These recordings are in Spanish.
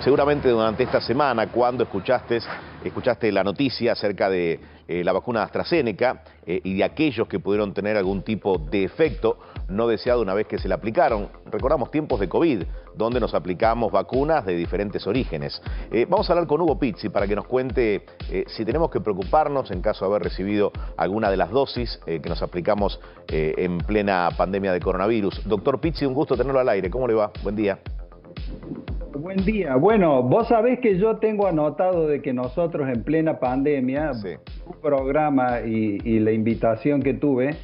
Seguramente durante esta semana, cuando escuchaste la noticia acerca de la vacuna AstraZeneca y de aquellos que pudieron tener algún tipo de efecto no deseado una vez que se la aplicaron. Recordamos tiempos de COVID, donde nos aplicamos vacunas de diferentes orígenes. Vamos a hablar con Hugo Pizzi para que nos cuente si tenemos que preocuparnos en caso de haber recibido alguna de las dosis que nos aplicamos en plena pandemia de coronavirus. Doctor Pizzi, un gusto tenerlo al aire. ¿Cómo le va? Buen día. Buen día. Bueno, vos sabés que yo tengo anotado de que nosotros en plena pandemia, Sí. un programa y la invitación que tuve,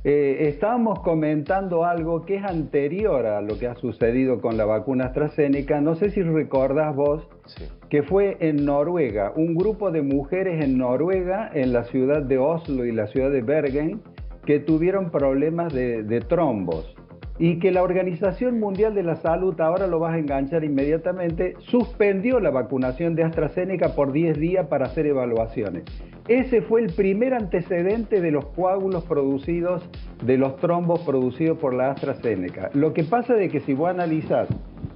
estábamos comentando algo que es anterior a lo que ha sucedido con la vacuna AstraZeneca. No sé si recordás vos, Sí. que fue en Noruega, un grupo de mujeres en Noruega, en la ciudad de Oslo y la ciudad de Bergen, que tuvieron problemas de trombos. Y que la Organización Mundial de la Salud, ahora lo vas a enganchar inmediatamente, suspendió la vacunación de AstraZeneca por 10 días para hacer evaluaciones. Ese fue el primer antecedente de los coágulos producidos, de los trombos producidos por la AstraZeneca. Lo que pasa es que si vos analizás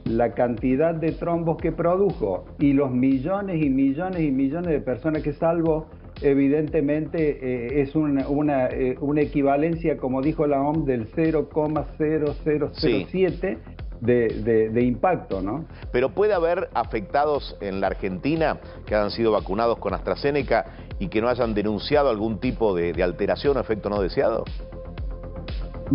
la cantidad de trombos que produjo y los millones y millones y millones de personas que salvó, evidentemente es una equivalencia, como dijo la OMS, del 0,0007 de impacto, ¿no? Pero puede haber afectados en la Argentina que hayan sido vacunados con AstraZeneca y que no hayan denunciado algún tipo de alteración o efecto no deseado.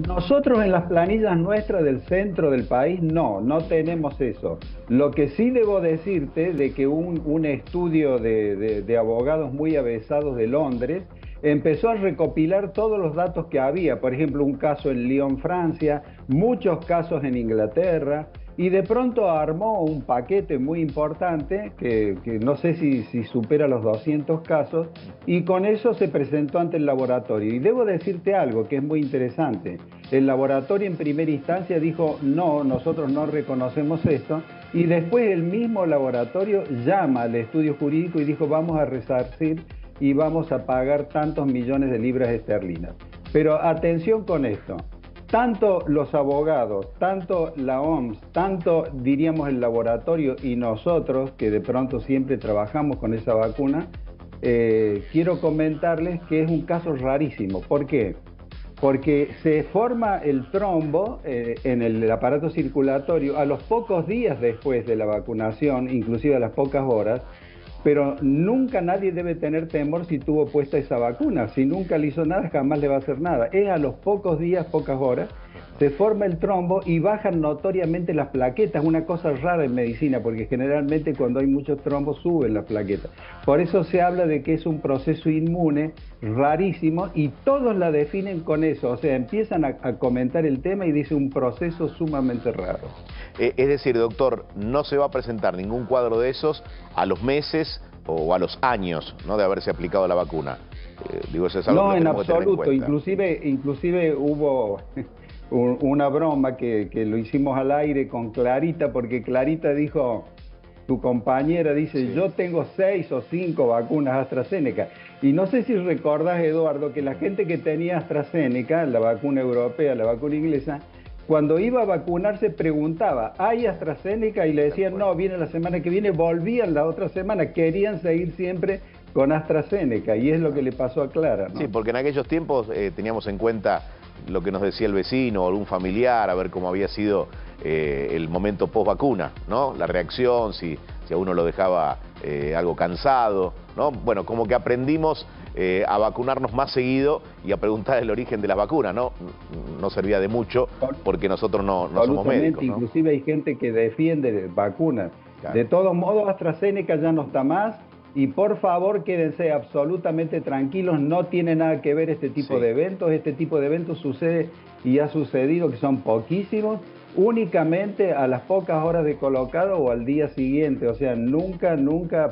Nosotros en las planillas nuestras del centro del país no tenemos eso. Lo que sí debo decirte de que un estudio de abogados muy avesados de Londres empezó a recopilar todos los datos que había, por ejemplo un caso en Lyon, Francia, muchos casos en Inglaterra, y de pronto armó un paquete muy importante que no sé si supera los 200 casos, y con eso se presentó ante el laboratorio. Y debo decirte algo que es muy interesante. El laboratorio en primera instancia dijo, no, nosotros no reconocemos esto, y después el mismo laboratorio llama al estudio jurídico y dijo, vamos a resarcir y vamos a pagar tantos millones de libras esterlinas. Pero atención con esto. Tanto los abogados, tanto la OMS, tanto diríamos el laboratorio y nosotros, que de pronto siempre trabajamos con esa vacuna, quiero comentarles que es un caso rarísimo. ¿Por qué? Porque se forma el trombo en el aparato circulatorio a los pocos días después de la vacunación, inclusive a las pocas horas, pero nunca nadie debe tener temor si tuvo puesta esa vacuna. Si nunca le hizo nada, jamás le va a hacer nada. Es a los pocos días, pocas horas, se forma el trombo y bajan notoriamente las plaquetas, una cosa rara en medicina, porque generalmente cuando hay muchos trombos suben las plaquetas. Por eso se habla de que es un proceso inmune rarísimo y todos la definen con eso, o sea, empiezan a comentar el tema y dice un proceso sumamente raro. Es decir, doctor, no se va a presentar ningún cuadro de esos a los meses o a los años, ¿no?, de haberse aplicado la vacuna. Digo, eso es algo no, que en tenemos que tener en absoluto. cuenta. Inclusive hubo una broma que lo hicimos al aire con Clarita, porque Clarita dijo, tu compañera dice, Sí. yo tengo 6 o 5 vacunas AstraZeneca. Y no sé si recordás, Eduardo, que la gente que tenía AstraZeneca, la vacuna europea, la vacuna inglesa, cuando iba a vacunarse preguntaba, ¿hay AstraZeneca? Y le decían, no, viene la semana que viene, volvían la otra semana, querían seguir siempre con AstraZeneca, y es lo que le pasó a Clara, ¿no? Sí, porque en aquellos tiempos teníamos en cuenta lo que nos decía el vecino o algún familiar, a ver cómo había sido el momento post vacuna, ¿no? La reacción, si a uno lo dejaba algo cansado, ¿no? Bueno, como que aprendimos a vacunarnos más seguido y a preguntar el origen de las vacunas, ¿no? No servía de mucho porque nosotros no somos médicos, ¿no? Inclusive hay gente que defiende vacunas. Claro. De todos modos, AstraZeneca ya no está más. Y por favor, quédense absolutamente tranquilos, no tiene nada que ver este tipo de eventos. Este tipo de eventos sucede y ha sucedido, que son poquísimos, únicamente a las pocas horas de colocado o al día siguiente. O sea, nunca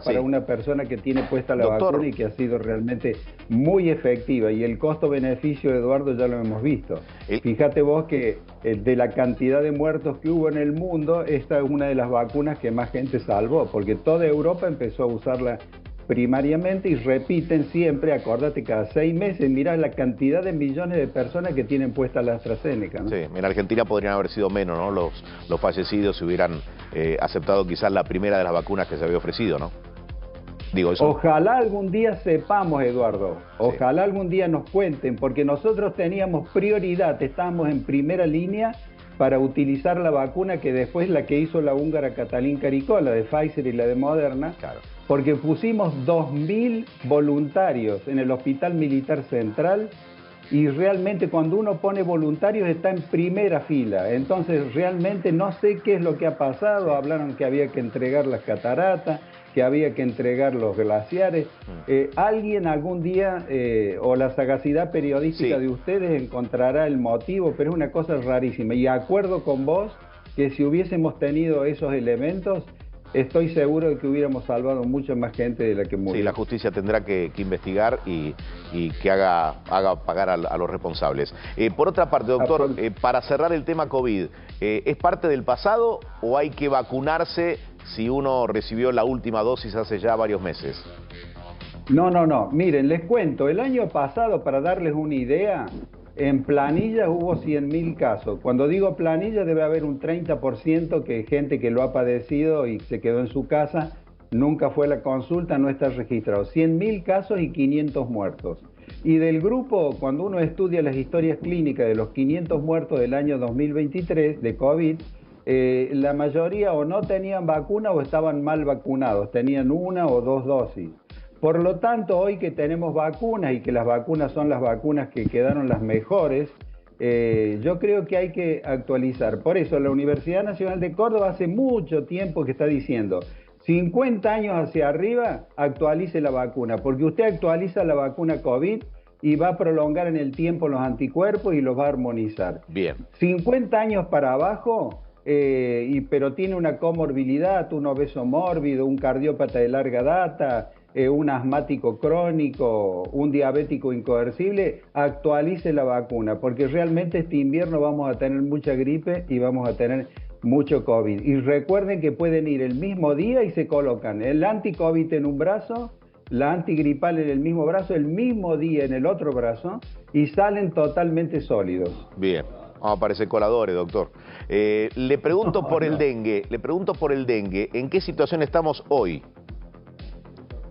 para una persona que tiene puesta la vacuna y que ha sido realmente muy efectiva. Y el costo-beneficio, Eduardo, ya lo hemos visto. Fíjate vos que de la cantidad de muertos que hubo en el mundo, esta es una de las vacunas que más gente salvó, porque toda Europa empezó a usarla primariamente y repiten siempre, acordate, cada 6 meses, mirá la cantidad de millones de personas que tienen puesta la AstraZeneca, ¿no? Sí, en Argentina podrían haber sido menos, ¿no?, los fallecidos si hubieran aceptado quizás la primera de las vacunas que se había ofrecido, ¿no? Digo eso. Ojalá algún día sepamos, Eduardo, ojalá Sí. algún día nos cuenten, porque nosotros teníamos prioridad, estábamos en primera línea para utilizar la vacuna que después la que hizo la húngara Katalin Karikó, la de Pfizer y la de Moderna, Claro. porque pusimos 2.000 voluntarios en el Hospital Militar Central y realmente cuando uno pone voluntarios está en primera fila. Entonces realmente no sé qué es lo que ha pasado. Hablaron que había que entregar las cataratas, que había que entregar los glaciares. Alguien algún día, o la sagacidad periodística de ustedes encontrará el motivo, pero es una cosa rarísima. Y acuerdo con vos que si hubiésemos tenido esos elementos, estoy seguro de que hubiéramos salvado mucha más gente de la que murió. Sí, la justicia tendrá que investigar y que haga pagar a los responsables. Por otra parte, doctor, para cerrar el tema COVID, ¿es parte del pasado o hay que vacunarse si uno recibió la última dosis hace ya varios meses? No. Miren, les cuento. El año pasado, para darles una idea, en planillas hubo 100.000 casos. Cuando digo planilla, debe haber un 30% que gente que lo ha padecido y se quedó en su casa, nunca fue a la consulta, no está registrado. 100.000 casos y 500 muertos. Y del grupo, cuando uno estudia las historias clínicas de los 500 muertos del año 2023 de COVID, la mayoría o no tenían vacuna o estaban mal vacunados, tenían una o dos dosis. Por lo tanto, hoy que tenemos vacunas y que las vacunas son las vacunas que quedaron las mejores, yo creo que hay que actualizar. Por eso la Universidad Nacional de Córdoba hace mucho tiempo que está diciendo, 50 años hacia arriba, actualice la vacuna, porque usted actualiza la vacuna COVID y va a prolongar en el tiempo los anticuerpos y los va a armonizar. Bien. 50 años para abajo, pero tiene una comorbilidad, un obeso mórbido, un cardiópata de larga data, un asmático crónico, un diabético incoercible, actualice la vacuna, porque realmente este invierno vamos a tener mucha gripe y vamos a tener mucho COVID. Y recuerden que pueden ir el mismo día y se colocan el anti-COVID en un brazo, la antigripal en el mismo brazo, el mismo día en el otro brazo, y salen totalmente sólidos. Bien. Vamos a parecer coladores, doctor. Le pregunto por el dengue, ¿en qué situación estamos hoy?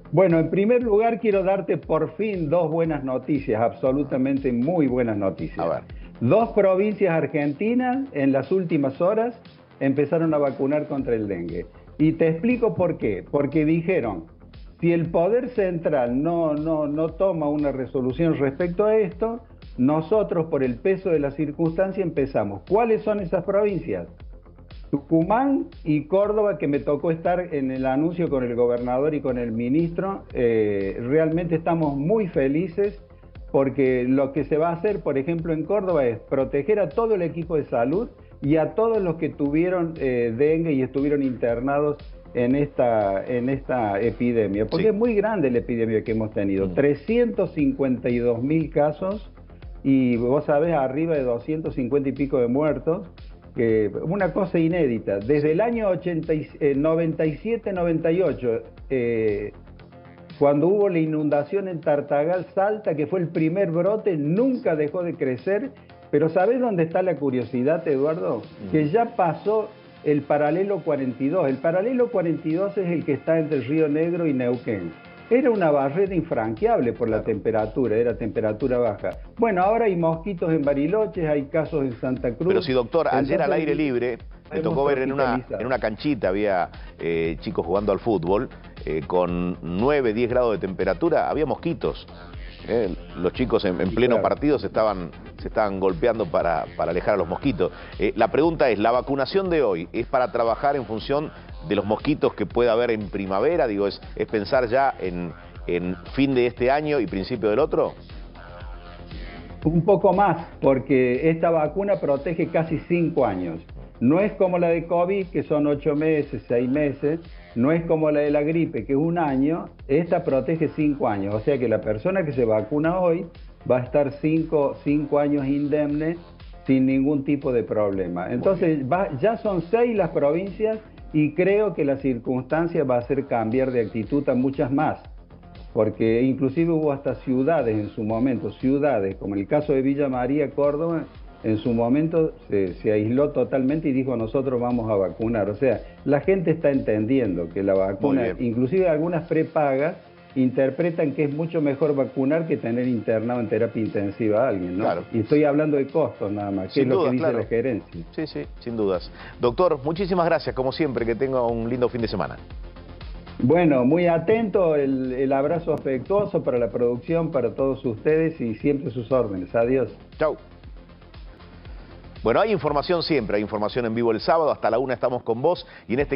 Bueno, en primer lugar quiero darte por fin dos buenas noticias, absolutamente muy buenas noticias. A ver. Dos provincias argentinas en las últimas horas empezaron a vacunar contra el dengue. Y te explico por qué. Porque dijeron, si el Poder Central no toma una resolución respecto a esto, nosotros por el peso de la circunstancia empezamos. ¿Cuáles son esas provincias? Tucumán y Córdoba, que me tocó estar en el anuncio con el gobernador y con el ministro. Realmente estamos muy felices porque lo que se va a hacer, por ejemplo, en Córdoba es proteger a todo el equipo de salud y a todos los que tuvieron dengue y estuvieron internados en esta epidemia, porque es muy grande la epidemia que hemos tenido, 352.000 casos y vos sabés, arriba de 250 y pico de muertos. Una cosa inédita, desde el año 97-98, cuando hubo la inundación en Tartagal, Salta, que fue el primer brote, nunca dejó de crecer, pero ¿sabés dónde está la curiosidad, Eduardo? Que ya pasó el paralelo 42, el paralelo 42 es el que está entre Río Negro y Neuquén. Era una barrera infranqueable por la temperatura, era temperatura baja. Bueno, ahora hay mosquitos en Bariloche, hay casos en Santa Cruz. Pero sí, doctor, ayer al aire libre me tocó ver en una canchita, había chicos jugando al fútbol, con 9, 10 grados de temperatura, había mosquitos. Los chicos en pleno partido se estaban golpeando para alejar a los mosquitos. La pregunta es, ¿la vacunación de hoy es para trabajar en función de los mosquitos que pueda haber en primavera? Digo, ¿es pensar ya en fin de este año y principio del otro? Un poco más, porque esta vacuna protege casi 5 años. No es como la de COVID, que son 8 meses, 6 meses. No es como la de la gripe, que es 1 año. Esta protege 5 años. O sea que la persona que se vacuna hoy va a estar 5 años indemne sin ningún tipo de problema. Entonces ya son 6 las provincias y creo que la circunstancia va a hacer cambiar de actitud a muchas más. Porque inclusive hubo hasta ciudades en su momento, ciudades, como el caso de Villa María, Córdoba, en su momento se aisló totalmente y dijo nosotros vamos a vacunar. O sea, la gente está entendiendo que la vacuna, inclusive algunas prepagas, interpretan que es mucho mejor vacunar que tener internado en terapia intensiva a alguien, ¿no? Claro. Y estoy hablando de costos nada más, que es lo que dice la gerencia. Sí, sí, sin dudas. Doctor, muchísimas gracias, como siempre, que tenga un lindo fin de semana. Bueno, muy atento, el abrazo afectuoso para la producción, para todos ustedes y siempre sus órdenes. Adiós. Chau. Bueno, hay información siempre, hay información en vivo el sábado, hasta la 1 estamos con vos y en este